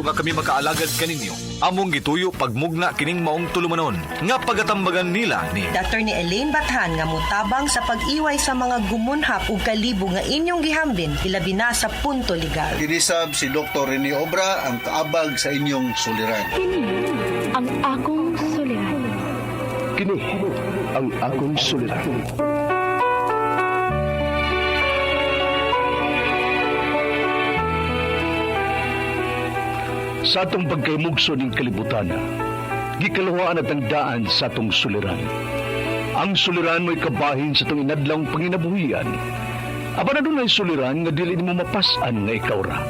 nga kami makaalagad kaninyo. Among gituyo pagmugna kining maong tulumanon nga pagatambagan nila ni Dr. ni Elaine Bathan nga mutabang sa pag-iway sa mga gumunhap ug kalibo nga inyong gihambin ilabi na sa punto legal. Kinisab si Dr. Rene Obra ang kaabag sa inyong suliran. Kini ang akong suliran. Kini ang akong suliran. Sa atong pagkaymugso ng kalibutan, gikalawaan at ang daan sa atong suliran. Ang suliran mo'y kabahin sa itong inadlang panginabuhian. Aba na doon ay suliran nga dili mo mapasan nga ikaw ra.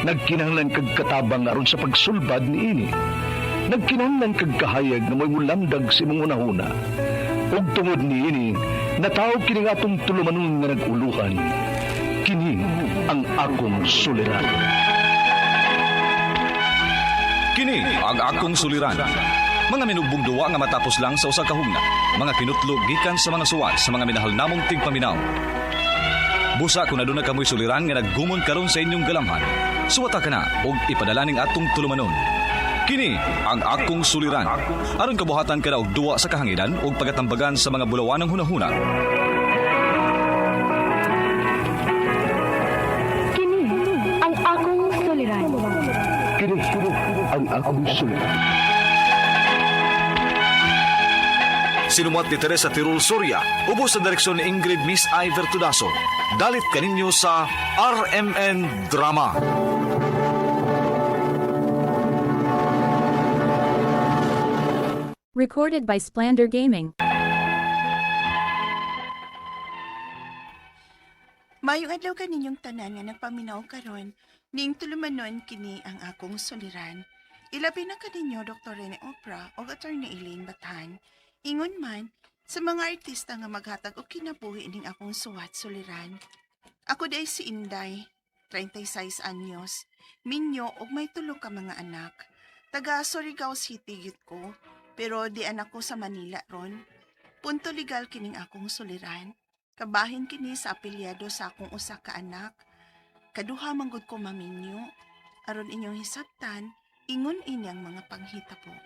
Nagkinahanglan kag katabang aron sa pagsulbad ni ini. Nagkinahanglan kag kahayag na mo'y mulamdag sa imong unahuna. Ug tungod ni ini, natawag kini nga atong tulumanon nga naguluhan. Kini ang akong suliran. Kini ang akong suliran. Mga minugbong duwa nga matapos lang sa usa ka hugna. Mga kinutlog gikan sa mga suwat sa mga minahal namong tigpaminaw. Busa kung aduna kamoy suliran nga naggumon karon sa inyong galamhan, suwata ka na og ipadala ning atong tulumanon. Kini ang akong suliran. Aron kabuhatan ka na og duwa sa kahanginan og pagatambagan sa mga bulawanang hunahuna. Kini ang akong suliran. Kini ang akong suliran. Sinumat ni Teresa Tirul Soria, ubos sa direksyon ni Ingrid Miss Iver Tudaso. Dalit kaninyo sa RMN Drama. Recorded by Splander Gaming. Mayong adlaw kaninyong tanan nga nagpaminaw karon, ning tulumanon kini ang akong suliran. Ilabi na kaninyo Dr. Rene Obra o Attorney Elaine Bathan. Ingon man sa mga artista nga maghatag og kinabuhi ning akong suwat suliran. Ako day si Inday, 36 anyos, minyo ug may tulo ka mga anak. Taga Surigao City gyud ko, pero di anak ko sa Manila ron. Punto legal kining akong suliran. Kabahin kini sa apelyado sa akong usa ka anak. Kaduha manggod ko maminyo. Aron inyong hisabtan, ingon inyang mga panghita po.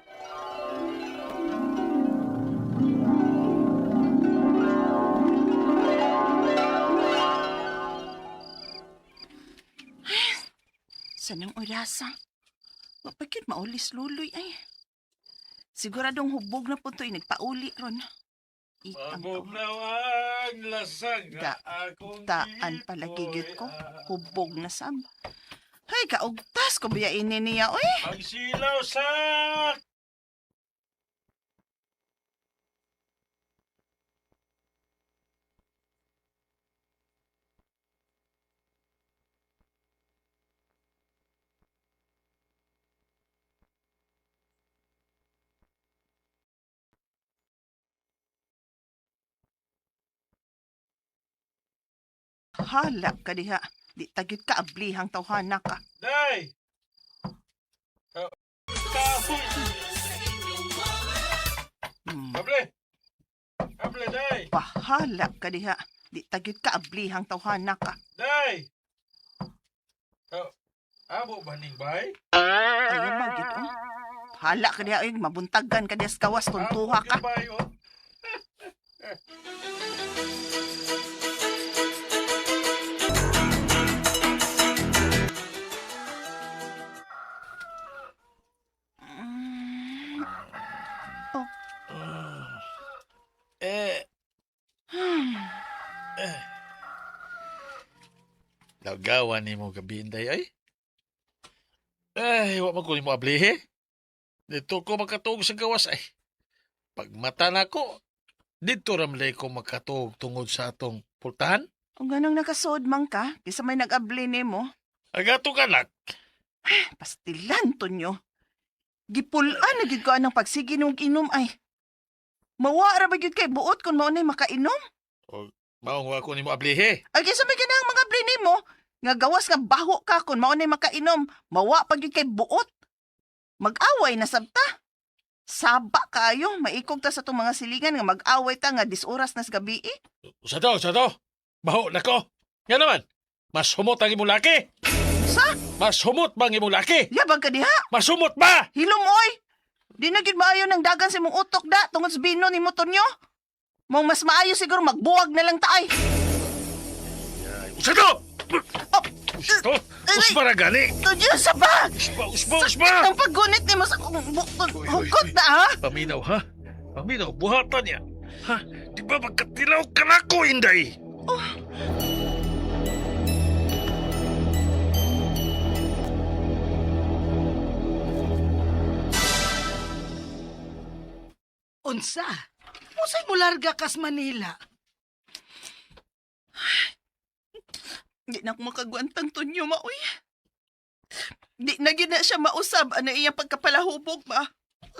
Sanang orasa. Mapagkid maulis luloy ay. Siguradong hubog na po ito'y nagpauli ron. Mabog na ang lasang na akong Daan palagigit ko. Hubog na sab. Hay, kaugtas ko biyainin niya, oy. Ang silaw sa... Hala ka diha. Di tagit ka ablihang tawhana ka. Day! Kahoy! Able! Able, day! Bahala ka diha. Di tagit ka ablihang tawhana ka. Day! Abo ba ning bay? Ayun magid oh. Hala ka diha, oy, mabuntagan ka diha sa kawas tuntuha ka. Abo bay, oh. Nagawa ni mo gabi, Inday, ay? Ay, wak man ko ni mo ablihe. Dito ko makatuog sa gawas, ay. Pag mata na ko, dito ramlay ko makatuog tungod sa atong pultahan. Kung ganang nakasod man ka, kisa may nag-abli mo, Agato ka nak. pastilan to nyo. Gipulan na gid ko anang pagsigi nung inom ay. Mawara ba gid kay buot kung mao nay makainom? Maong wa ko ni mo ablihe. Ay kisa may ganang mga abli mo, nga gawas nga baho ka kung mao nay makainom, mawa pa gid kay buot. Mag-away na sabta. Saba kayo, maikog ta sa itong mga silingan nga mag-away ta nga 10 oras nas gabi eh. Sa to. Baho na ko. Nga naman, mas humot ang imong laki. Sa? Masumot ba ang imong laki? Yabang ka diha. Masumot ba? Hilom oy. Di na gid maayo ng dagan sa imong utok da tungod sa bino ni motor nyo. Mong mas maayo siguro magbuwag na lang taay. Usa to! Usa to? Usba ra gani. Tudyo sa ba? Usba! Ang paggunit ni mo sa hukot na ha? Paminaw, ha? Paminaw, buhatan niya. Ha? Di ba magkatilaw ka na ko, Inday? Unsa? Unsay mo larga kas Manila? Di na ako makaguantang tunyo, maoy. Di na gina siya mausab ana iyang pagkapalahubog ba.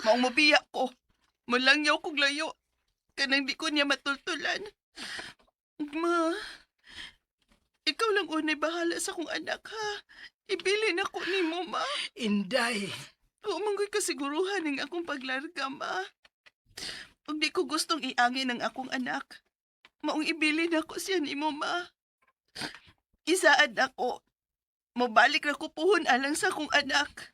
Maong mabiya ko. Mulangyaw kong layo. Kanang di ko niya matultulan. Ma, ikaw lang unay bahala sa kong anak ha. Ibilin ako ni mo, ma. Inday, Umanggoy kasiguruhan ng akong paglarga, ma. Ug di ko gustong iangin ng akong anak. Maong ibilin ako siya ni mo, ma. Isaad ako. Mabalik na ko puhon alang sa akong anak.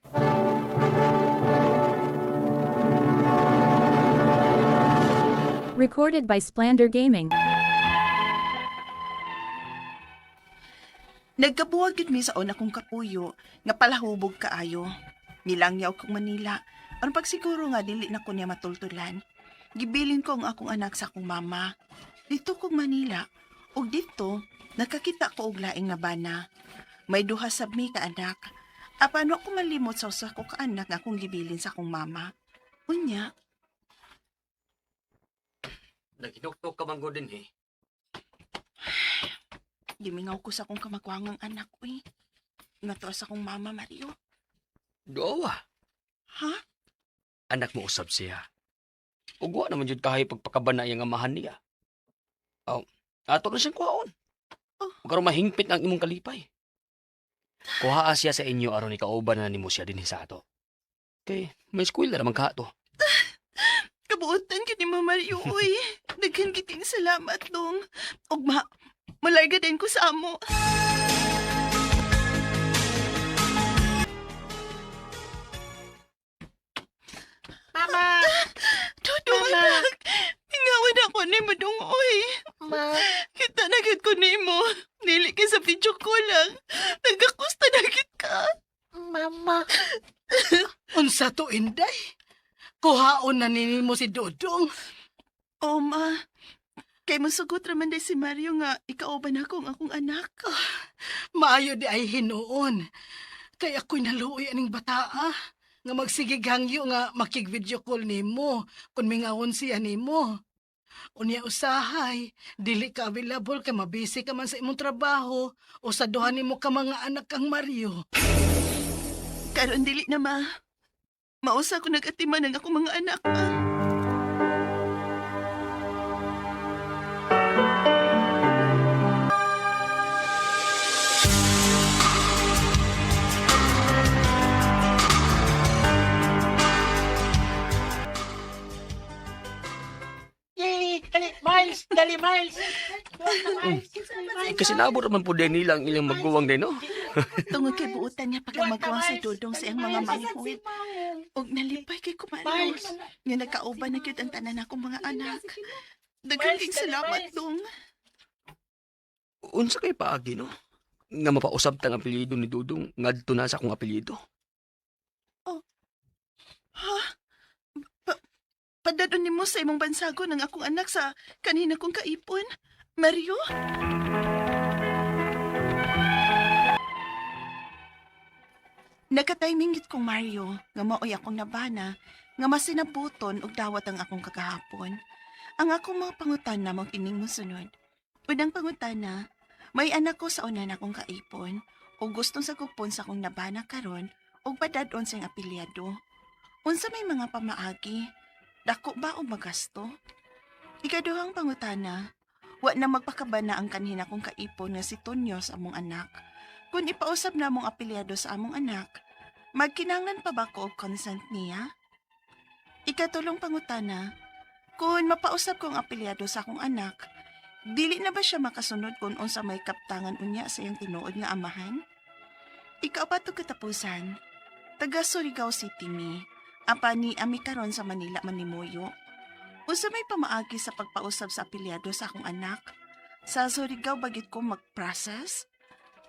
Recorded by Splander Gaming. Nagkabuwag gid mi sa una kong kapuyo nga palahubog kaayo. Nilangyaw kong Manila. Aron pagsiguro nga dili na ko niya matultulan. Gibilin ko ang akong anak sa akong mama. Dito kong Manila. Ug dito, nakakita ko og laing na bana. May duha sab mi ka anak. Apano ako malimot sa usa ko ka anak nga akong gibilin sa akong mama. Unya, Naghinuktok ka man din eh. gimingaw ko sa akong kamagwangang anak ko eh. Nga to sa akong mama, Mario. Dowa, Ha? anak mo usab siya. Ugwa naman jud kahay pagpakabana iyang amahan niya. Aw, ato na siyang kuhaon. Oh. Karon mahingpit ang imong kalipay. Kuhaa siya sa inyo aron ikauban na nimo siya dinhi sa ato. Kay may eskwela naman ka to. Kabuotan ka ni Mama Mario, uy. Daghan kiting salamat dong. Ugma, malarga din ko sa amo. Mama! Dudong, Mama! anak. Ingawan ako ni mo dong, uy. Ma! Kita na gid ko ni mo. Nili ka sa video ko lang. Nagkakusta na gid ka. Mama! Unsa to, Inday? Kuhaon na nini mo si Dudong. O, ma. Kay masugot raman day si Mario nga ikauban ako ang akong anak. Maayo di ay hinuon. Kay ako'y naluoy aning bataa. Nga magsigigangyo nga makig-video call nimo kung mingawon siya nimo. Unya usahay, dili ka available kay mabisi ka man sa imong trabaho o sa duha nimo ka mga anak kang Mario. Karon dili na, ma. Mausa ko nag-atiman ng akong mga anak, ma. Yay! Miles! Dali, Miles! Kasi nabot naman po din nilang ilang magguwang din, no? Tungod kay buutan niya pagkamagawang si Dudong sa iyang mga manghod. Og nalipay kay Kumalos. Nga nagkauban na gyud ang tanan akong mga anak. Daghang kay salamat dong. Unsa kay paagi, no? Nga mapausab tang apelyido ni Dudong ngadto na sa akong apelyido. Ha? Padadon nimo sa imong bansago ng akong anak sa kanina kong kaipon? Mario? Nakatiming gid kong Mario, nga maoy akong nabana, nga masinabuton og dawat ang akong kakahapon. Ang akong mga pangutana mo kining mosunod. Unang pangutana, may anak ko sa una na akong kaipon, o gustong sagupon sa akong nabana karon, o padadon sa iyang apelyado. Unsa may mga pamaagi, dako ba o magasto? Ikaduhang pangutana, wa na magpakabana ang kanina kong kaipon nga si Tonyo sa among anak. Kung ipausab na among apelyado sa among anak, magkinanglan pa ba ko og consent niya? Ikatulong pangutana, kung mapausab ko ang apelyado sa akong anak, dili na ba siya makasunod kung unsa may kaptangan unya sa iyang tinuod nga amahan? Ikaw ba ito katapusan? Taga Surigao City mi. Apa ni ami karon sa Manila manimuyo. Usa may pamaagi sa pagpausab sa apelyado sa akong anak. Sa Surigao bagit ko mag-process.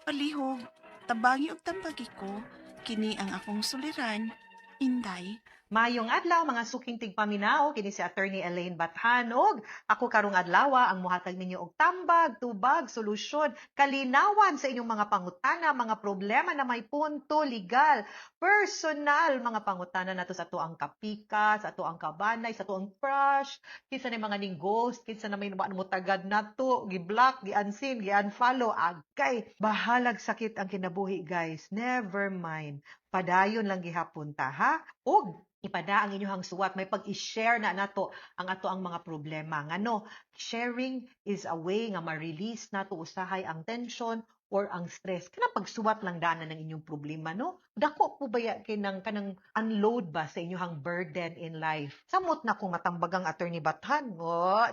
Palihog, tabangi og tambagi ko. Kini ang akong suliran. Inday. Mayong adlaw mga suking tigpaminaw kini si Attorney Elaine Bathanog. Ako karong adlaw ang muhatag ninyo og tambag, tubag, solusyon, kalinawan sa inyong mga pangutana, mga problema na may punto legal, personal mga pangutana nato sa tuang kapika, sa tuang kabanay, sa tuang crush, kinsa na mga ning ghost, kinsa na may mutagad nato, gi-block, gi-unseen, gi-unfollow, agay. Bahalag sakit ang kinabuhi guys. Never mind. Padayon lang gihapon ta ha. Og ipada ang inyong suwat, may pag-i-share na nato ang ato ang mga problema. Ngano, sharing is a way nga ma-release nato usahay ang tension or ang stress. Kana pagsuwat lang dana ng inyong problema, no? Dako po ba kinang kanang unload ba sa inyong burden in life? Samot na kung matambagang Attorney Bathan,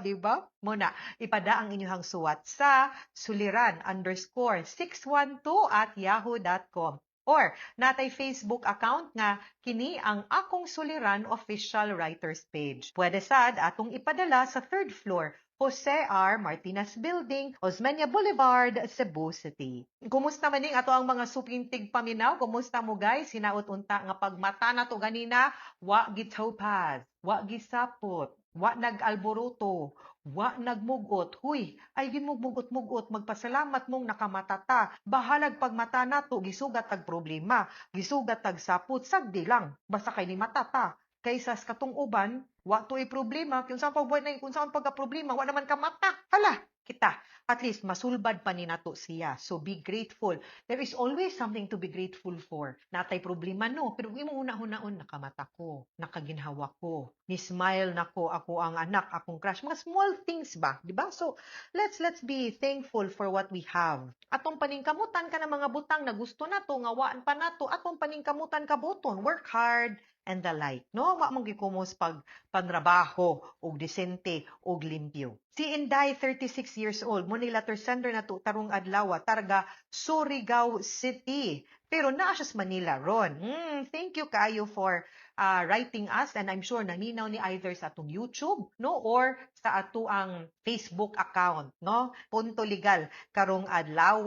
di ba? Muna, ipada ang inyong suwat sa suliran_612@yahoo.com. Or natay Facebook account nga kini ang Akong Suliran official writers page. Pwede sad atong ipadala sa 3rd floor, Jose R. Martinez Building, Osmeña Boulevard, Cebu City. Kumusta man ning ato ang mga suping tigpaminaw? Kumusta mo guys? Hinaot unta nga pagmata na to ganina, wa gitopaz, wa gisapot, wa nag-alboruto, wa nagmugot. Huy, ay gimugmugot-mugot, magpasalamat mong nakamatata. Bahalag pagmata nato, gisugat tag problema, gisugat tag sapot, sagdi lang, basta kay ni matata. Kaysa sa katong uban, wa to'y problema, kung saan pagbuhay na kung saan pagka-problema, wa naman ka mata. Hala, kita, at least masulbad pa ni nato siya. So be grateful. There is always something to be grateful for. Natay problema no, pero imo una-hunaon nakamata ko, nakaginhawa ko, ni smile nako ako ang anak, akong crush, mga small things ba, di ba? So let's be thankful for what we have. Atong paningkamutan ka ng mga butang na gusto nato, nga waan pa nato, atong paningkamutan ka buton, work hard and the like. No, wa mong gikumos pag panrabaho og disente og limpyo. Si Inday, 36 years old, mo ni letter sender na to tarong adlaw, targa Surigao City. Pero naa siya sa Manila ron. Thank you kayo for writing us, and I'm sure naninaw ni either sa atong YouTube, no, or sa ato ang Facebook account, no. Punto legal karong adlaw,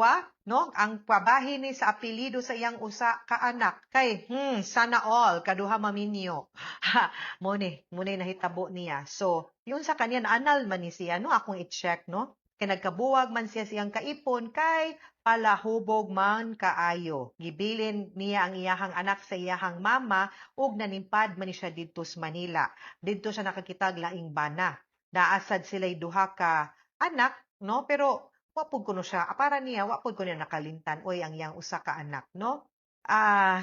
no, ang pabahin ni sa apelyido sa iyang usa ka anak kay sana all kaduha maminyo. mo ni nahitabo niya. So yun sa kanya anal man ni siya, no, akong i-check, no. Kay nagkabuwag man siya siyang kaipon kay palahubog man kaayo. Gibilin niya ang iyahang anak sa iyahang mama ug nanimpad man ni siya didto sa Manila. Didto siya nakakitag laing bana. Naasad sila'y duha ka anak, no, pero wapod ko no siya. Para niya wapod ko niya nakalintan oy ang iyang usa ka anak, no.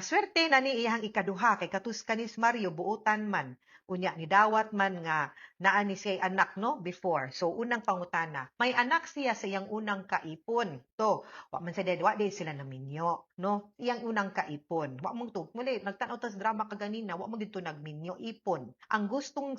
Swerte na ni iyang ikaduha kay katus kanis Mario buutan man. Unya ni dawat man nga naa ni siya anak, no, before. So unang pangutana, may anak siya sa iyang unang kaipon. To, wa man sa wa di sila naminyo, no. Iyang unang kaipon. Wa mong to, muli nagtan-aw tas drama kaganina, wa mo dito nagminyo ipon. Ang gustong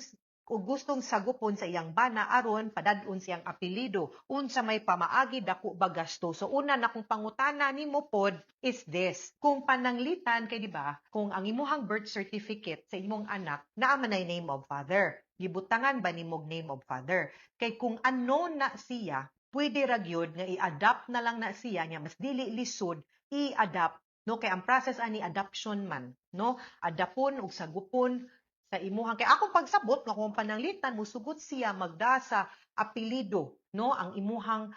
sagupon sa iyang bana aron padadun siyang apelyido unsa may pamaagi dako ba gasto. So una na kung pangutana nimo pod is this, kung pananglitan kay di ba, kung ang imuhang birth certificate sa imong anak naa man ay name of father, gibutangan ba nimo name of father? Kay kung unknown na siya, pwede ra gyud nga i-adapt na lang na siya nya mas dili lisod i-adapt, no, kay ang process ani adoption man, no, adapon ug sagupon sa imuhang kay akong pagsabot nga kung pananglitan musugot siya magda sa apelyido, no, ang imuhang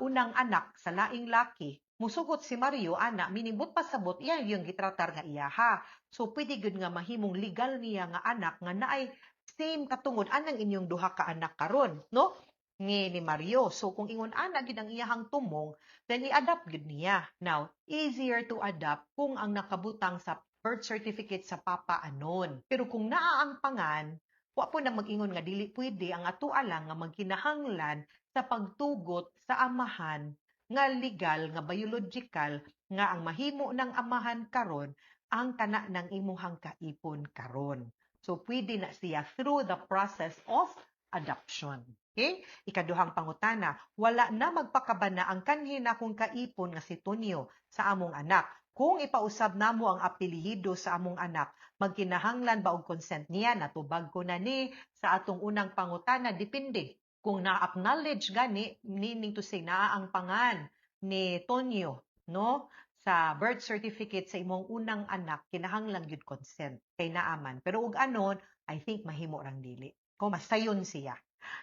unang anak sa laing laki, musugot si Mario ana minibot pasabot iya yung gitratar nga iyaha. So pwede gud nga mahimong legal niya nga anak nga naay same katungod anang inyong duha ka anak karon, no, ni Mario. So kung ingon ana gid ang iyahang tumong, then i-adapt gud niya. Now easier to adapt kung ang nakabutang sa birth certificate sa papa anon. Pero kung naa ang pangan, wa po na mag-ingon nga dili pwede ang ato alang nga magkinahanglan sa pagtugot sa amahan nga legal, nga biological, nga ang mahimo ng amahan karon ang kana ng imuhang kaipon karon. So pwede na siya through the process of adoption. Okay? Ikaduhang pangutana, wala na magpakabana ang kanhin akong kaipon nga si Tonyo sa among anak. Kung ipausab namo ang apelyido sa among anak, magkinahanglan ba og consent niya? Natubag ko na ni sa atong unang pangutana, depende. Kung na-acknowledge gani, meaning to say, naa ang pangan ni Tonyo, no? Sa birth certificate sa imong unang anak, kinahanglan gyud consent kay naaman. Pero ug anon, I think mahimo rang dili. Kung masayon siya.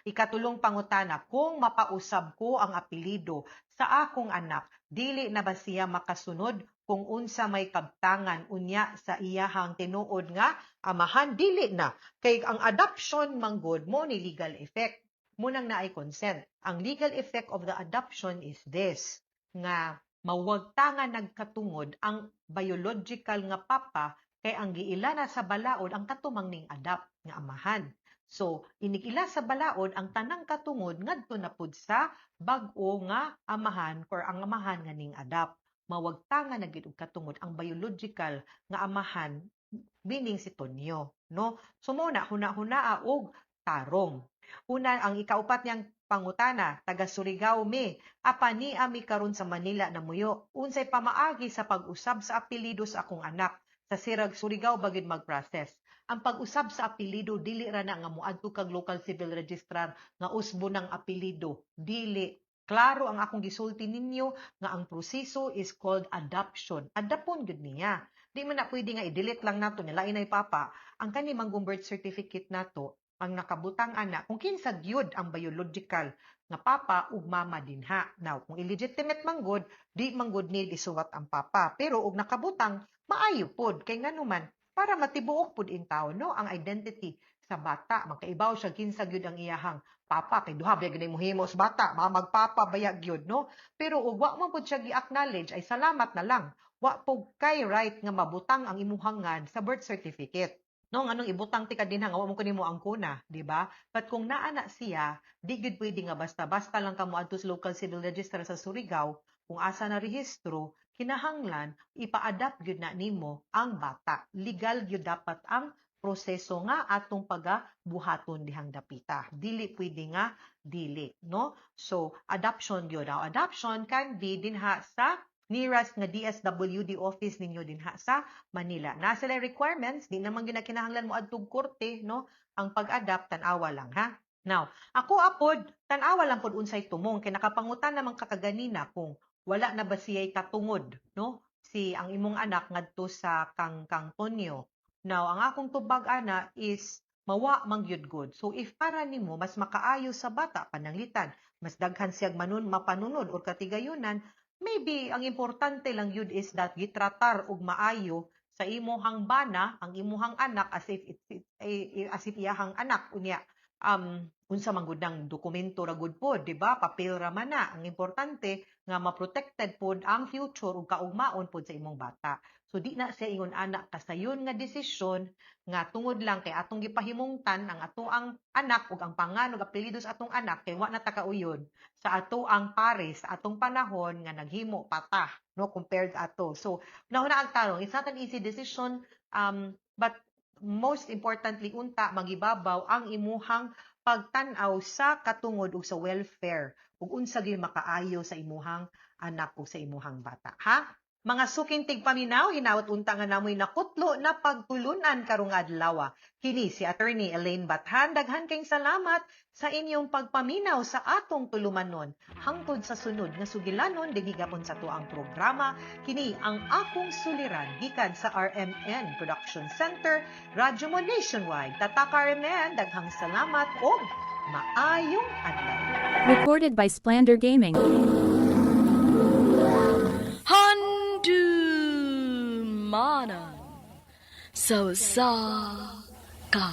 Ikatulong pangutana, kung mapausab ko ang apelido sa akong anak, dili na ba siya makasunod kung unsa may kabtangan unya sa iyahang tinuod nga amahan? Dili na. Kay ang adoption manggod mo ni legal effect. Munang naay consent. Ang legal effect of the adoption is this, nga mawagtangan nagkatungod ang biological nga papa kay ang giila na sa balaod ang katumang ning adopt nga amahan. So, inigila sa balaod ang tanang katungod ngadto na pud sa bag-o nga amahan or ang amahan nga ning adopt. Mawagtangan na gid og katungod ang biological nga amahan, meaning si Tonyo, no? So muna huna-hunaa og tarong. Una, ang ikaupat niyang pangutana, taga Surigao mi, apani ami karon sa Manila na muyo. Unsay pamaagi sa pag-usab sa apelyido sa akong anak? Sa Sirag Surigao bagid mag-process. Ang pag-usab sa apelyido dili ra na nga moadto kag local civil registrar nga usbo ng apelyido. Dili. Klaro ang akong gisulti ninyo nga ang proseso is called adoption. Adapon gud niya. Di man na pwede nga i-delete lang nato nila inay papa ang kani manggong birth certificate nato ang nakabutang anak kung kinsa gyud ang biological nga papa ug mama dinha. Now, kung illegitimate manggod, di manggod need isuwat ang papa. Pero ug nakabutang, maayo pod kay nganuman para matibuok pod in taon no ang identity sa bata. Magkaibaw siya kinsa gyud ang iyahang papa kay duha gyud mohimo sa bata, magpapa baya gyud no. Pero ug wa man pod siya gi-acknowledge ay salamat na lang. Wa pod kay right nga mabutang ang imuhangan sa birth certificate. No, anong ibutang ti kadinha nga wa mo kunimo ang kuna, di ba? But kung naana siya, di gid pwede nga basta-basta lang kamo adto sa local civil register sa Surigao, kung asa na rehistro, kinahanglan ipa-adapt gyud na nimo ang bata. Legal gyud dapat ang proseso nga atong pagabuhaton dihang dapita. Dili pwede nga dili, no? So, adoption gyud. Now, adoption can be dinha sa nearest nga DSWD office ninyo dinha sa Manila. Na sila requirements, di naman ginakinahanglan mo adtong korte, no? Ang pag-adapt tan-awa lang ha. Now, ako apod tan-awa lang pod unsay tumong kay nakapangutan naman kakaganina kung wala na ba siya'y katungod, no? Si ang imong anak ngadto sa Kang Tonyo. Now, ang akong tubag ana is mawa mangyud good. So if para nimo mas makaayo sa bata pananglitan, mas daghan siyag mapanunod or katigayunan, maybe ang importante lang yun is that gitratar og maayo sa imuhang bana, ang imuhang anak as if iyahang anak unya. Unsa man gud nang dokumento ra gud pod, di ba? Papel ra man na. Ang importante nga ma-protected pod ang future ug kaugmaon pod sa imong bata. So di na siya ingon anak kasayon nga desisyon nga tungod lang kay atong gipahimungtan ang ato ang anak ug ang pangan ug apelyido sa atong anak kay wa na ta kauyon sa ato ang pares sa atong panahon nga naghimo pata, no, compared ato. So nahuna ang tarong, it's not an easy decision, but most importantly unta magibabaw ang imuhang pagtan-aw sa katungod ug sa welfare ug unsa gyud makaayo sa imuhang anak ug sa imuhang bata, ha? Mga suking tigpaminaw, hinawat unta nga namoy nakutlo na pagtulunan karong adlaw. Kini si Attorney Elaine Bathan, daghan kayong salamat sa inyong pagpaminaw sa atong tulumanon. Hangtod sa sunod nga sugilanon dinhi gapon sa tuang programa, kini ang akong suliran gikan sa RMN Production Center, Radyo Mo Nationwide. Tatak RMN, daghang salamat ug maayong adlaw. Recorded by Splander Gaming. Mana so sa ka.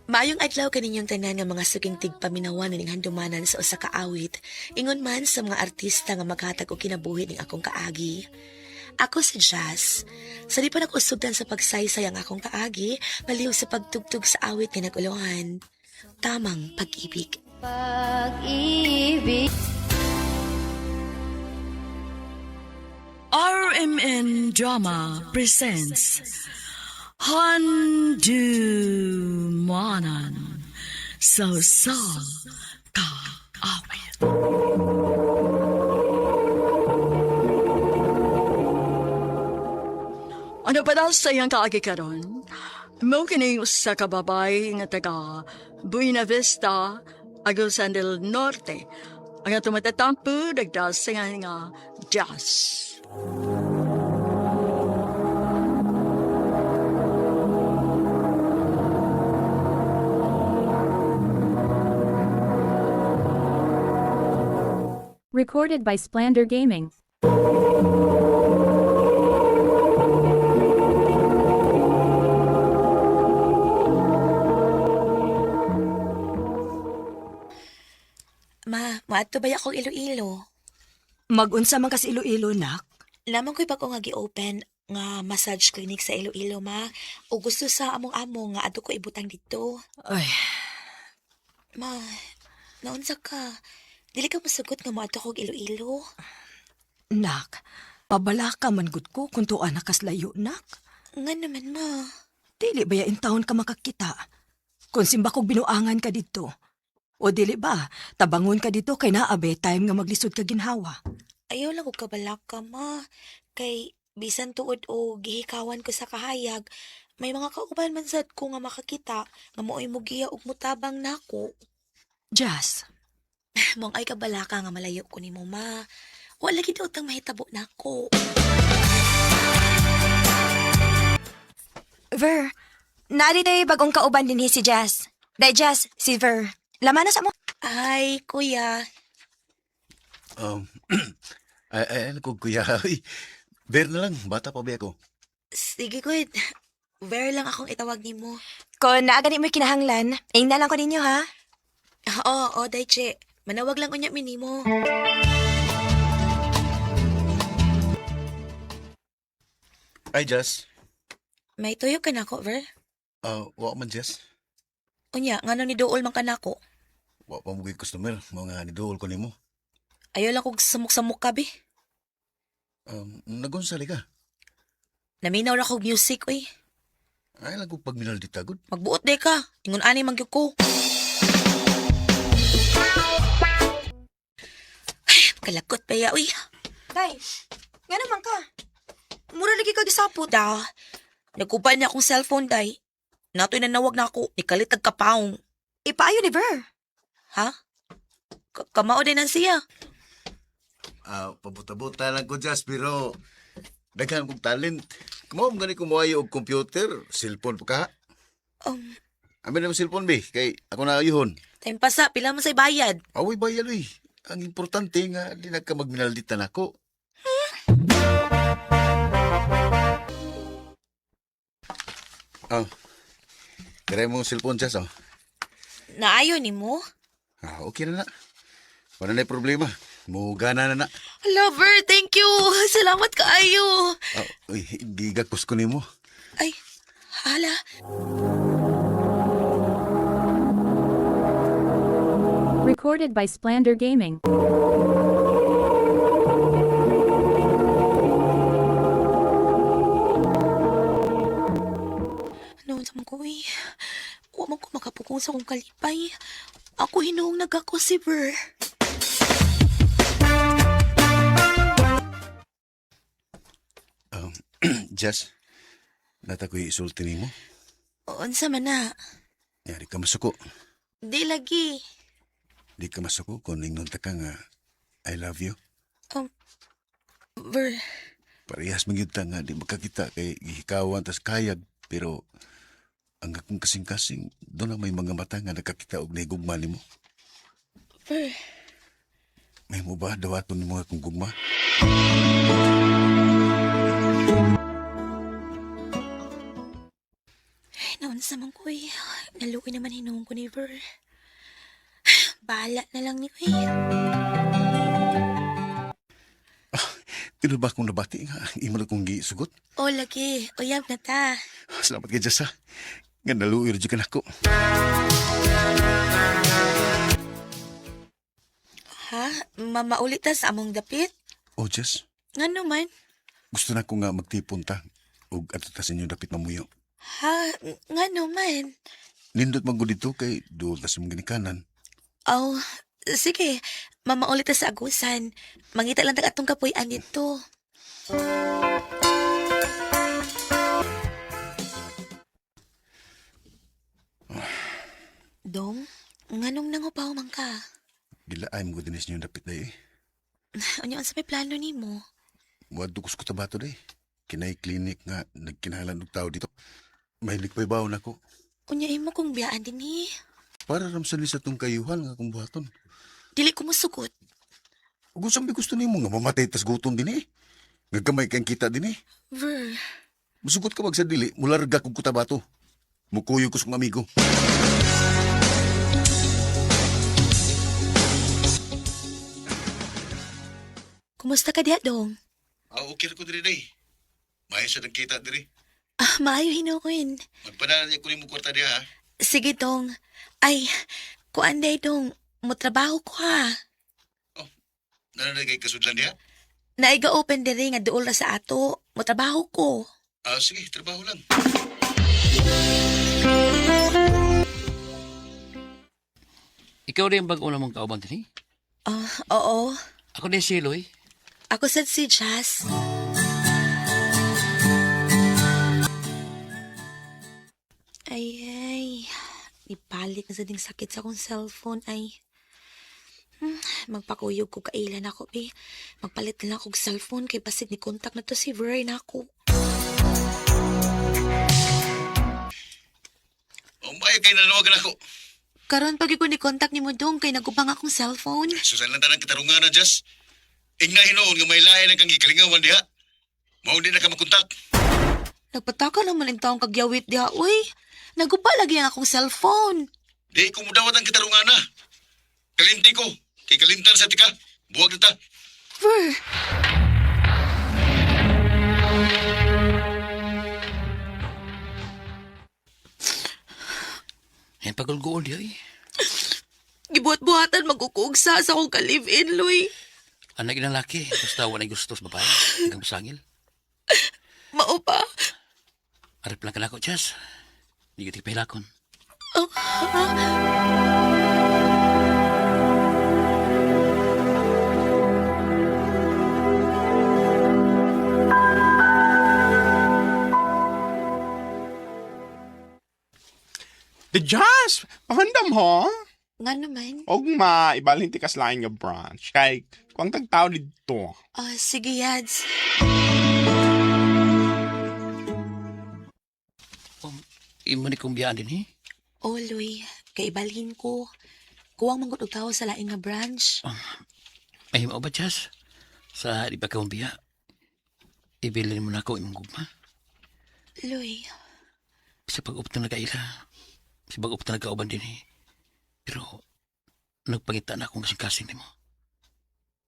Maayong adlaw kaninyong tanan nga mga suging tigpaminawan ning handumanan sa usa ka awit. Ingon man sa mga artista nga maghatag og kinabuhi ning akong kaagi. Ako si Jazz. Sa di pa nag-usugdan sa pagsaysay ang akong kaagi, maliw sa pagtugtog sa awit nga naguluhan. Tamang pag-ibig. Pag-ibig. RMN Drama presents Handumanan so sa ka awit. Ano pa daw sa iyang kaagi karon? Mo kini sa kababay nga taga Buena Vista, Agusan del Norte. Ang tumatatampo dagdag sa nga jazz. Recorded by Splander Gaming. Maadto ba akong Iloilo? Mag-unsa man kas Iloilo, nak? Lamang ko'y bago nga gi-open nga massage clinic sa Iloilo, ma. O gusto sa among-among nga ato ko ibutang dito. Ay, Ma, naunsa ka? Dili ka masugot nga mo ato kong Iloilo? nak, pabala ka man gud ko kung tuwa na kas layo, nak. Nga naman, ma. Dili ba yain taon ka makakita? Kung simba kog binuangan ka dito. O dili ba, tabangon ka dito kay naabe time nga maglisod ka ginhawa. Ayaw lang ko kabalak ka, ma. Kay bisan tuod o gihikawan ko sa kahayag, may mga kauban man sad ko nga makakita nga mo'y mugiya ug mutabang nako. Jazz, Mong ay kabalaka nga malayo ko ni mo, ma. Wala lagi daw tang mahitabo nako. Ver, nari tayo bagong kauban din si Jazz. Day Jazz, si Ver. Laman na sa mo. Ay, kuya. Ay, ko kuya. Bear na lang, bata pa ba ako? Sige, good. Ver lang akong itawag ni mo. Kung naagani mo'y kinahanglan, na lang ko ninyo, ha? Oo, Daiche. Manawag lang unya minimo. Ay, Jess. May tuyo ka na ko, Ver? Wa man, Jess. Unya, ngano ni Dool man ka na ko? Wa pa mo customer, mga niduol ko nimo. Ayaw lang kong samok-samok ka, be. Nagunsali ka. Naminaw na kong music, oy. Ay, lang ko pagminal di tagod. Magbuot de ka. Ingon ani mangyog ko. Ay, kalakot pa ya, uy. Day, nga naman ka. Mura lagi ka gisapot. Da, nagkupan niya akong cellphone, day. Nato'y nanawag na ako. Ikalitag kapaong. Ipaayo ni Ver. Ha? Kamao din ang siya. Pabuta-buta lang ko, Jess, pero daghan kong talent. Kumawam gani kumuhayo og computer, cellphone pa ka. Amin naman cellphone, be, kay ako na ayuhon. Time pa sa, pila mo sa bayad. Awoy bayad, uy. Ang importante nga, di na ka magminalditan ako. Kaya mo cellphone, Jess, Naayo ni mo? Okay na na. Wala na problema. Mugana na na. Lover, thank you. Salamat kaayo. Uy, gigagpos ko nimo. Ay, hala. Recorded by Splander Gaming. Noon sa mga kuwi, huwag mo ko makapukong sa kong kalipay. Ako hinuong nagako si Ver. Jess, natakoy isulti nimo. Unsa man na? Yari ka masuko. Di lagi. Di ka masuko kung ningnon ta ka nga I love you. Ver. Parehas magyud ta nga di makakita kay gihikawan tas kayag, pero ang akong kasing-kasing doon na may mga mata nga nakakita og nahigugma nimo. Ver. May mo ba dawaton nimo akong gugma? Ay, naon sa mga kuwi. Naluoy naman hinuong ko ni Ver. Bahala na lang ni kuwi. Tino ba akong nabati nga imo na kong gisugot? O, lagi. Uyab na ta. Salamat ka, Jess, ha. Nga naluir dyan ka na ko. Ha? Mamaulit ta sa among dapit? Oh, Jess, Nga naman? gusto na ko nga magtipon ta ug ato ta sa inyo dapit mamuyo. Ha? Nga naman? Nindot man ko dito kay duol ta sa mga ginikanan. Oh, sige. Mamaulit ta sa agusan. Mangita lang tag atong kapuy-an dito. Ay mo dinis niyo dapit na Unya, sa may plano ni mo? Muad ko sa tabato day. Kinay klinik nga nagkinahalan og tao dito. Mahilig pa ibaw na ko. Unya, imo kong biyaan din eh. Para ramsan ni sa tong kayuhan nga kung buhaton. Dili ko musugot. Ug sambi gusto nimo nga mamatay tas gutom din Nagkamay kang kita din Ver, Musugot ka sa dili, mularga kong kutabato. Mukuyo ko sa kong amigo. kumusta ka diha, dong? Okay ko diri day. Mayo sa nagkita diri. Maayo hinuon. Magpadala niya ko ni mo kwarta diha ha. Sige, dong. Ay, kuan day, dong. Mutrabaho ko ha. Nananay kay kasudlan diha? Naiga open diri nga duol ra sa ato. Mutrabaho ko. Sige, trabaho lang. Ikaw rin bang una mong kauban din? Oo. Ako din si Eloy. Ako sad si Jazz. Ay. Ipalit na sa ding sakit sa akong cellphone ay. Magpakuyog ko kailan ako Magpalit na lang akong cellphone kay basit ni contact na to si Veray na ako. Mayo kay nanawagan ako. Karon pag ko ni contact ni mo dong kay nagubang akong cellphone. Susan lang tanang kitarungan na, Jess. Ingna hinoon nga may lain ang kang gikalingawan diha. Mao din na ka makontak. Nagpataka naman ang taong kagyawit diha, uy. Naguba lagi ang akong cellphone. Di ko mudawat ang kitarungan na. Kalinti ko. Kay kalintan sa tika. Buwag na ta. Ver. Yan pagulgool di ay. Gibuhat-buhatan magkukugsa sa akong ka-live-in, Loy. Anak ng laki. Basta wala gusto sa babae. Hanggang masangil. Mao pa. Arap lang ka na ako, Jazz. Hindi ka tipahilakon. The Jazz! Pahandam ho? Nga naman. Og ibalhin ti kaslain nga branch. Kay, kung tagtao dito. Sige, Yads. Imo ni kong biyaan din, Loy. Kaibalhin ko. Kuwang manggod og tawo sa laing nga branch. May mo ba, Jazz? Sa di ba kong biya? Ibilin mo na ako imong gugma. Loy. Sa pag-uptan na kaila. Sa pag-uptan na kauban din, Pero, nagpangita na akong kasing-kasing ni mo.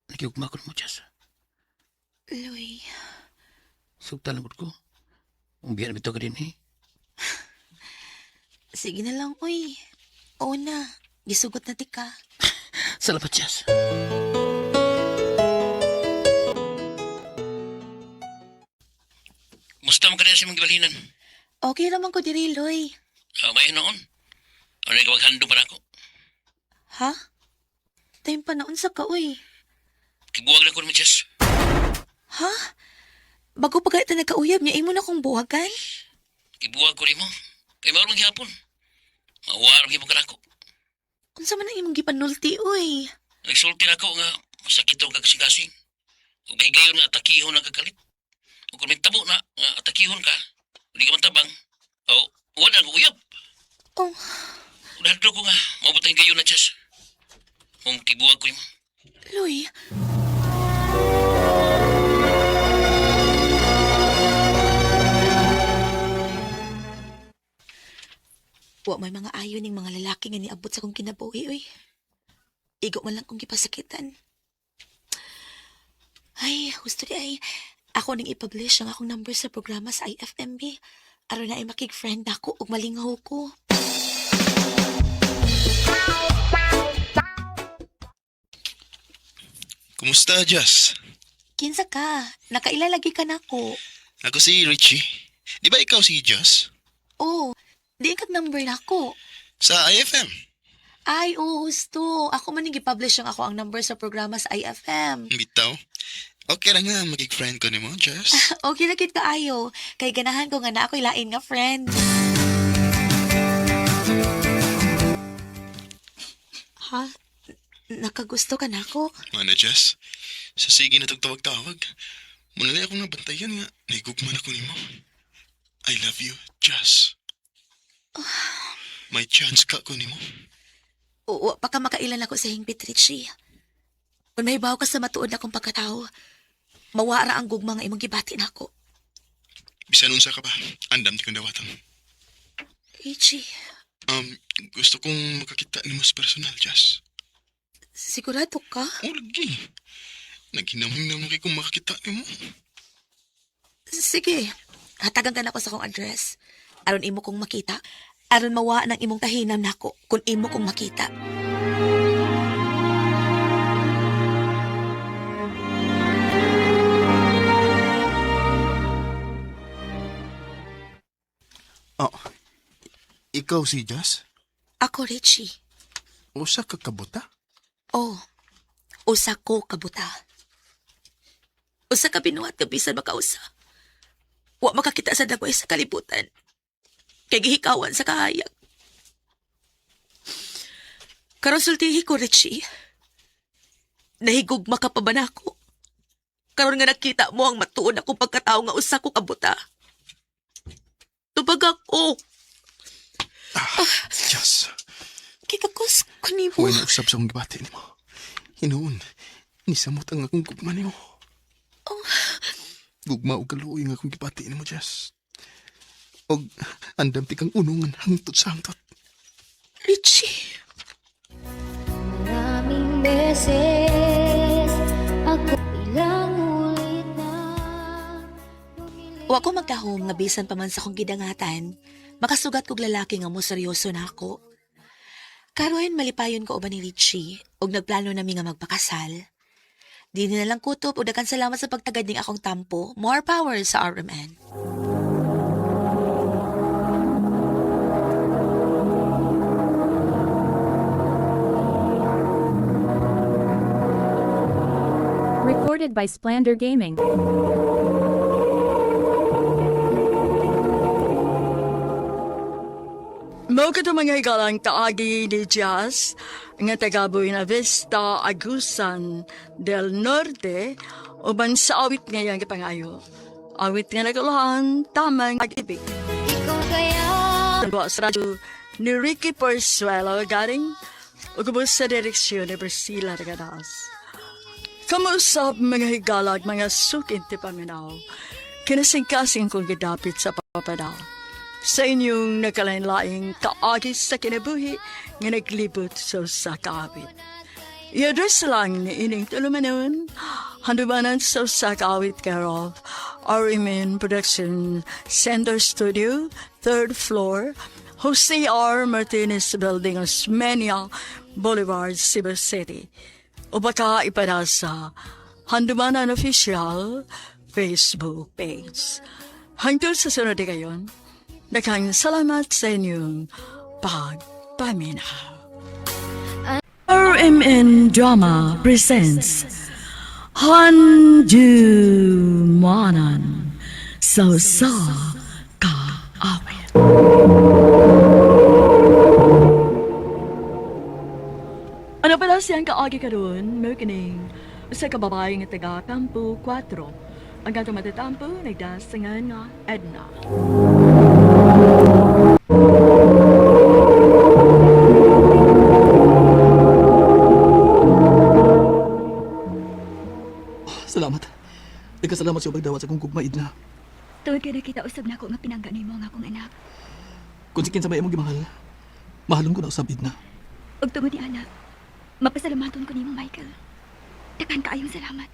Nakiugma ko mo, Jazz. Loy. Sugta lang ko. Umbiyan na bito ka din, Sige na lang, uy. Oo na. Gisugot na tika. Salamat, Jazz. Musta mo ka na si mong gibalinan? Okay naman ko diri, Loy. May noon. Ano yung gawag para ako? Ha? Time pa naon sa ka, uy. Kibuwag na ko naman, Jazz. Ha? Bago pa kahit na nagkauyab niya, imo na kong buwagan? Kibuwag ko rin mo. Kay maulong gihapon. Mawarang gipon ka na ako. Kung sa man ang imong gipanulti, uy. Nagsulti na ako nga masakit ang kakasing-kasing. Kung kay gayon nga atakihon na kagalit. Kung kung may tabo na nga atakihon ka, hindi ka mantabang. Wala ang uyab. Udahadlo ko nga, mabutang gayon na, Jazz. Kung kibuwag ko mo. Loy. Wa may mga ayon ning mga lalaki nga niabot sa kong kinabuhi, uy. Igo man lang kong gipasakitan. Ay, gusto di ay. Ako ning i-publish ang akong number sa programa sa IFMB. Aron na ay makig-friend ako ug malingaw ko. Kumusta, Jazz? Kinsa ka? Nakailalagi ka na ko. Ako si Richie. Di ba ikaw si Jazz? Oh, di kag number na ko. Sa IFM? Ay, gusto. Ako man yung i-publish ang ako ang number sa programa sa IFM. Bitaw? Okay lang nga, magig-friend ko ni mo, Jazz. Okay na kit kaayo. Kay ganahan ko nga na ako'y lain nga friend. Ha? Nakagusto ka na ako? Ano, Jess? Sa sige na tawag-tawag. Munalay ako nga bantayan nga. Naigugman ako nimo. I love you, Jess. May chance ka ko nimo. Oo, pa ka makailan ako sa hingpit, Richie. Kung may baw ka sa matuod na kong pagkatao, mawara ang gugma nga imong gibati na ako. Bisan unsa ka ba? Andam ti kong dawatan. Richie, Gusto kong makakita nimo sa personal, Jess. sigurado ka? Oo, lagi. Naghinamang kay kung makakita nimo. Sige, hatagan ka na ako sa kong address. Aron imo kong makita. Aron mawa ng imong kahinam nako kung imo kong makita. Oh, ikaw si Jess? Ako, Richie. Usa ka kabuta? Oh, usa ko kabuta. Usa ka binuhat ka bisan makausa. Wa makakita sa dagway sa kalibutan. Kay gihikawan sa kahayag. Karon sultihi ko, Richie. Nahigugma ka pa ba nako? Karon nga nakita mo ang matuod akong pagkatao nga usa ko kabuta. Tubag ako. Jess. Kikakos ko ni mo. Huwag na usap sa akong gibati nimo. Hinoon, nisamot ang akong gugma nimo. Gugma o kaluoy nga akong gibati nimo, Jess. Og andam ti kang unungan hangtod sa hangtod. Richie. Maraming beses ako ilang ulit na Wa ko magtahom nga bisan pa man sa kong gidangatan, makasugat kog lalaki nga mo seryoso na ako. Karon malipayon ko uban ni Richie og nagplano nami nga magpakasal. Di na lang kutob og daghang salamat sa pagtagad ning akong tampo. More power sa RMN. Recorded by Splander Gaming. Mo ka mga higalang kaagi ni Jazz, nga taga Buena Vista, Agusan del Norte, uban sa awit ngayang kipangayo. Awit nga nagulahan, tamang agibig. Ikaw kaya Sa radyo ni Ricky Porzuelo galing, ugubos sa direksyon ni Priscilla Tagadas. Kamusap mga higalag, mga sukin ti paminaw, kinasing-kasing kong gidapit sa papadaw. Sa inyong nakalain-laing kaagis sa kinabuhi nga naglibot sa kaawit. I-address lang ni ining tulumanon, handumanan sa kaawit care of RMN Production Center Studio, 3rd floor, Jose R. Martinez Building, Osmeña Boulevard, Cebu City. O baka ipada sa Handumanan Official Facebook page. Hangtod sa sunod di kayon, daghang salamat sa inyong pagpaminaw. RMN Drama presents Handumanan sa kaawit. Ano pala siyang kaagi ka doon? May kining sa kababae nga taga Campo 4. Ang gatong matatampo, nagdasangan nga Edna. Salamat. Nagkasalamat sa pagdawat sa kong gugmaid na. Tuod ka na kita usab na ako nga pinanggani mo nga akong anak. Kung sikin sa may imong gimahal, mahalon ko na usabid na. Ug tungod ni anak, mapasalamaton ko nimo, Michael. Dakan kaayong salamat.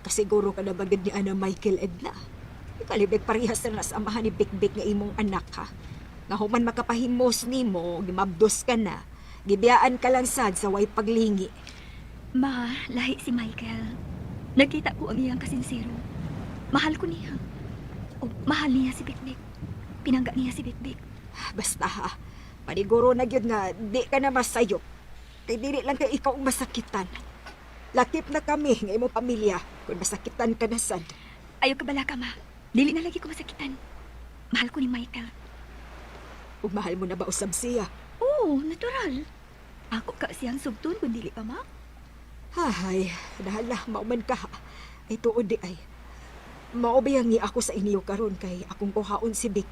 Kasiguro ka na bagad ni Ana Michael, Edna. Ikalibig parehas na nas amahan ni Big nga imong anak ha. Nga human makapahimos nimo, gimabdos ka na. Gibiyaan ka lang sad sa way paglingi. Ma, lahi si Michael. Nakita ko ang iyang kasinsero. Mahal ko niya. O mahal niya si Big. Pinangga niya si Big. Basta ha, paniguro na gyud nga di ka na masayop. Kay dili lang kay ikaw ang masakitan. Lakip na kami nga imong pamilya kung masakitan ka na sad. Ayaw ka bala ka, ma. Dili na lagi ko masakitan. Mahal ko ni Michael. Ug mahal mo na ba usab siya? Oo, natural. Ako ka siyang sugtun kung dili pa, ma. Hay, dahala, mauman ka. Ay tuod di ay. Maubayangi ako sa inyo karon kay akong kuhaon si Big.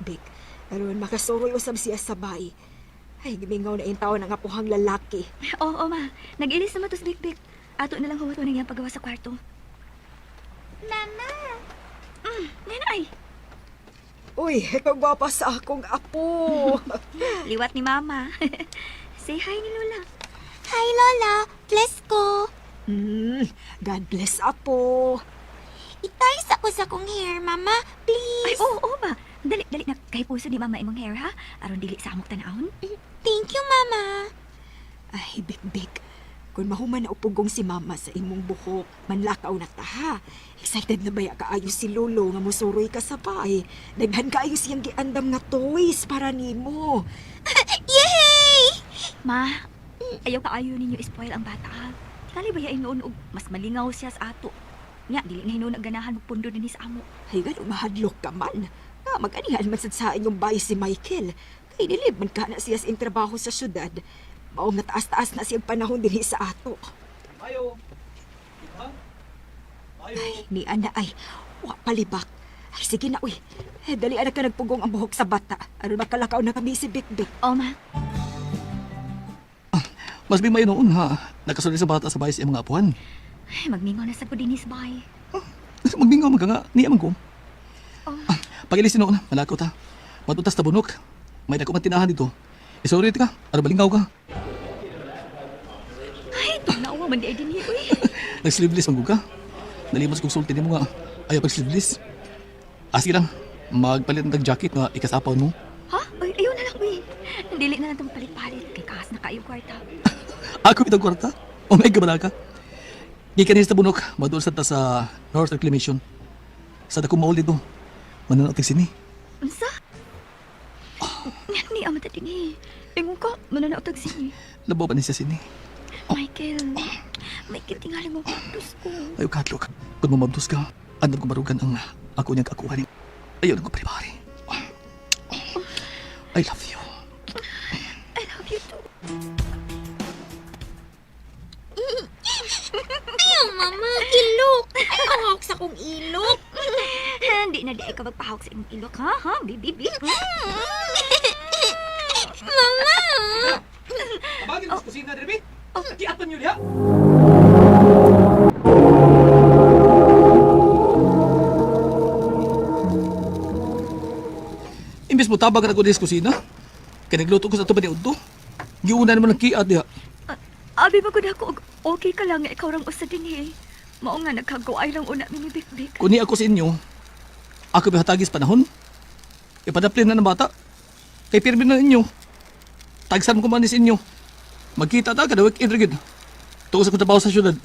Aron makasuroy usab siya sabay. Ay, gimingaw na intaw ng apuhang lalaki. Oo, ma. Nag-ilis naman to si Big. Ato na lang huwato na niyang paggawa sa kwarto. Mama! Nanay! Uy, kagwapa sa akong apo. Liwat ni Mama. Say hi ni Lola. Hi, Lola. Bless ko. God bless apo. Itayos ako sa kong hair, Mama. Please. Ay, oo, ma. Dali na. Kay puso ni Mama imong hair, ha? Aron dili sa amok tanahon. Thank you, Mama. Ay, Big. Kung mahuman na upugong si Mama sa imong buhok, manlakaw na ta, ha? Excited na baya kaayo si Lolo nga musuroy ka sa pay. Daghan kaayo siyang giandam nga toys para nimo. Yay! Ma, ayaw kaayo ninyo ispoil ang bata, ha? Kali baya noon og mas malingaw siya sa ato. Nya, dili na hinuon nagganahan magpundo din sa amo. Ay, gano'ng mahadlok ka man. Mag-anihan man sad sa inyong bahay si Michael. Kay nilib man ka na siya sa trabaho sa syudad. Mao nga taas-taas na siyang panahon din sa ato. Mayo. Ay, ni ana ay, wa palibak. Ay, sige na, uy. Dali anak ka nagpugong ang buhok sa bata. Aron makalakaw na kami si Big. O, ma. Mas may mayo noon ha. Nakasulay sa bata sa bahay sa mga apuhan. Ay, magmingaw na sa ko din sa bahay. Magbingaw man ka nga. Niyaman ko. Oh. Pag-ilisin noon, malakaw ta. Matutas ta bunok. May dako man tinahan dito. Isorry ka. Ano balingaw ka? Ay, tunawa man di ay din uy. Nag-sleeveless man ka. Nalimos kong sulti mo nga. Ayaw pag-sleeveless. Sige lang. Magpalit ng jacket nga ikasapaw mo. Ha? Ay, ayaw na lang, uy. Dili na lang itong palit-palit. Kay kaas na kayo kwarta. Ako itong kwarta? Oh my God, ka. Gikanis ta bunok. Madulsad ta sa North Reclamation. Sa dakong maul dito. Mananaw sini. Unsa? Ni amat ating ingon ka, mananaw sini. Labo ba ni siya sini? Michael, tingali mo mabdos ko. Ayaw katlok. Kung mamabdos ka, andam ko marugan ang ako niyang kakuha ni. Ayaw na ko paribari. I love you. I love you too. Ayaw, Mama. Ilok. Pahawak sa kong ilok. Hindi na di ka magpahawak sa imong ilok, ha? Ha? Bibi. Mama! Tabagin mo sa kusina, Derby. Kiaton niyo diha. Imbes mo tabag na ko sa kusina. Kaya nagluto ko sa tuba ni Udto. Giuna naman ng kiat diha. Abi ba ko na ako, okay ka lang, ikaw rang usa din eh. Mao nga nagkagawa lang una mini Big. Kuni ako sa inyo, ako bihatagis panahon. Ipadaplin na ng bata. Kay pirmi na inyo. Tagsan ko man sa inyo. Magkita ta kada weekend rigid. Tungo sa trabaho sa syudad.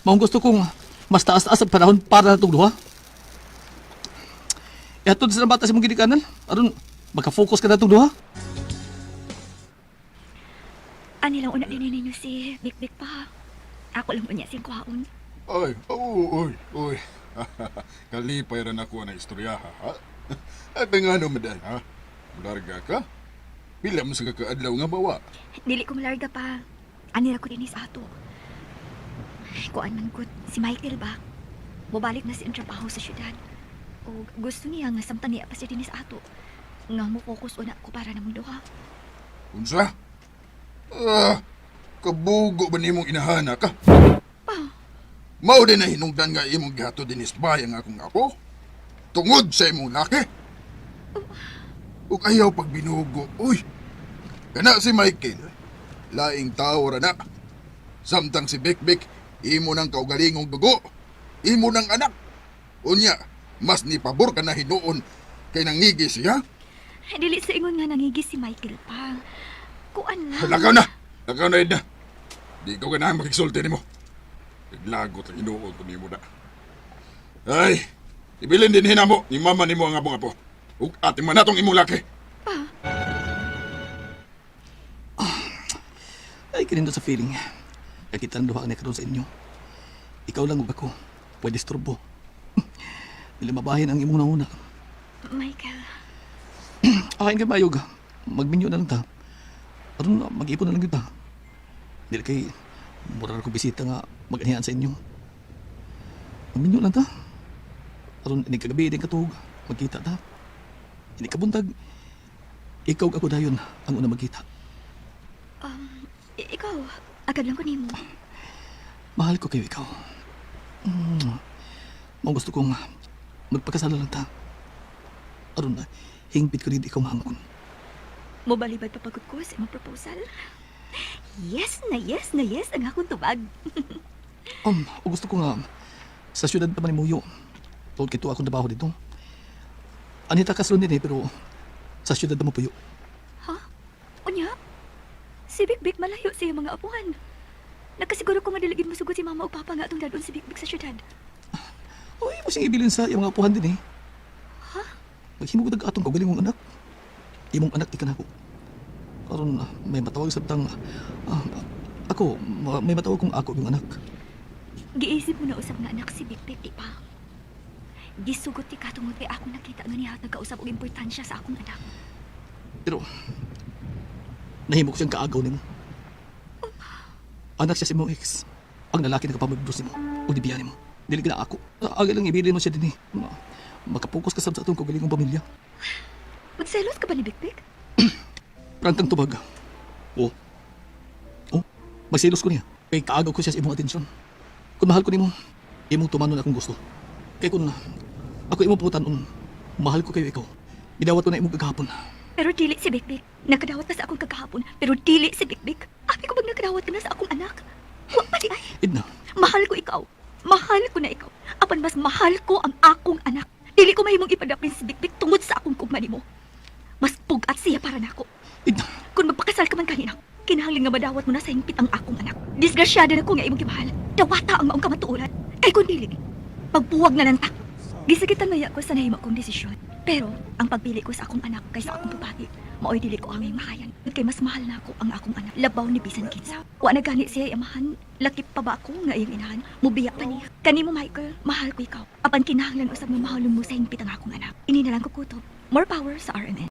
Maong gusto kong mas taas-taas ang panahon para na itong duha. Ihatod sa bata sa mong ginikanan. Aron, magka-focus ka na itong duha. Ani lang una din ninyo si Big pa. Ako lang unya sing kuhaon. Ay, oy. Kalipay rin ako ng istorya, ha? At nga no, maday, ha? Larga ka? Pila mo sa kakaadlaw nga bawa? Dili ko malarga pa. Ani ra ko din sa ato. Kuan man gud si Michael ba? Mobalik na si trabaho sa syudad. O gusto niya nga samtang niya pa siya din sa ato. Nga mo focus una ko para namong duha. Unsa? Kabugo ba nimong inahana ka? Mao din na hinungdan nga imong gihato din isbayang akong apo? Tungod sa imong laki? Ug ayaw pag binugo, uy! Kana si Michael, laing tao ra na. Samtang si Bik, imo ng kaugalingong dugo, imo ng anak. Unya, mas ni pabor ka na hinuon kay nangigi siya? Dili sa ingon nga nangigi si Michael pa. Kuan lang. Lakaw na, Edna. Di ko ganahan makiksulti ni mo. Naglagot ang hinuon ko ni mo na. Ay, ibilin din hinamo ni mama ni mo ang abong apo. Ug ate man natong imong laki. Ay, kanindo sa feeling. Kakita ng duha na karoon sa inyo. Ikaw lang ug ako. Pwede istorbo. Nilimabahin ang imong nauna. Michael. Akain ka mayog. Magminyo na lang ta. Aron mag-ipon na lang kita. Dili kay mura na ko bisita nga mag-anihan sa inyo. Maminyo lang ta. Aron ini kagabi din katug magkita ta. Ini kabuntag ikaw ug ako dayon ang una magkita. Ikaw, agad lang ko nimo. Mahal ko kayo ikaw. Mao gusto kong magpakasala lang ta. Aron na hingpit ko rin ikaw mahangkon. Mobalibad pa pagod ko sa imong proposal. Yes ang akong tubag. O gusto ko nga sa syudad pa man imuyo. Tungod kito akong trabaho dito. Anita kasulon din pero sa syudad pa mo puyo. Ha? Unya? Si Big malayo sa iyang mga apuhan. Nagkasiguro ko nga diligid mo sugod si mama o papa nga atong dadon si Big sa syudad. Uy, mo siyang ibilin sa iyang mga apuhan din Ha? Maghimog ko atong kagaling mong anak. Imong anak di ka na ko. Karon may matawag sa tang ako, may matawag kong ako yung anak. Giisip mo na usab nga anak si Big di pa. Gisugot ti katungod kay akong nakita nga niya nagkausap og importansya sa akong anak. Pero nahimo ko siyang kaagaw nimo. Anak siya si mong ex. Ang lalaki na kapamagdos nimo o dibiyan nimo. Dili ka na ako. Aga lang ibilin mo siya din makapokus ka sa atong kagalingong pamilya. Magselos ka ba ni Big? Prantang tubag. Magselos ko niya. Kay kaagaw ko siya sa imong atensyon. Kung mahal ko nimo, imong tumanon akong gusto. Kay kung ako imong putanon, mahal ko kayo ikaw. Bidawat ko na imong kagahapon. Pero dili si Big. Nakadawat ka sa akong kagahapon, pero dili si Big. Abi ko bang nakadawat ka na sa akong anak? Wa pa di ay. Edna. Mahal ko ikaw. Mahal ko na ikaw. Apan mas mahal ko ang akong anak. Dili ko mahimong ipadapin si Big tungod sa akong kugma nimo. Mas pugat siya para nako. Kung magpakasal ka man kanina, kinahanglan nga madawat mo na sa hingpit ang akong anak. Disgrasyada na ko nga imong gimahal. Dawata ang maong kamatuoran. Kay kun dili, magbuwag na lang ta. Gisakitan maya ko sa nahimo kong desisyon. Pero ang pagpili ko sa akong anak kaysa akong babae, maoy dili ko ang iyong mahayan. Kay mas mahal na ako ang akong anak. Labaw ni bisan kinsa. Wa na gani siya amahan. Lakip pa ba ako nga iyong inahan? Mubiya pa niya. Kanimo Michael, mahal ko ikaw. Apan kinahanglan usab mo mahalon mo sa hingpit ang akong anak. Ini na lang ko kutob. More power sa RMN.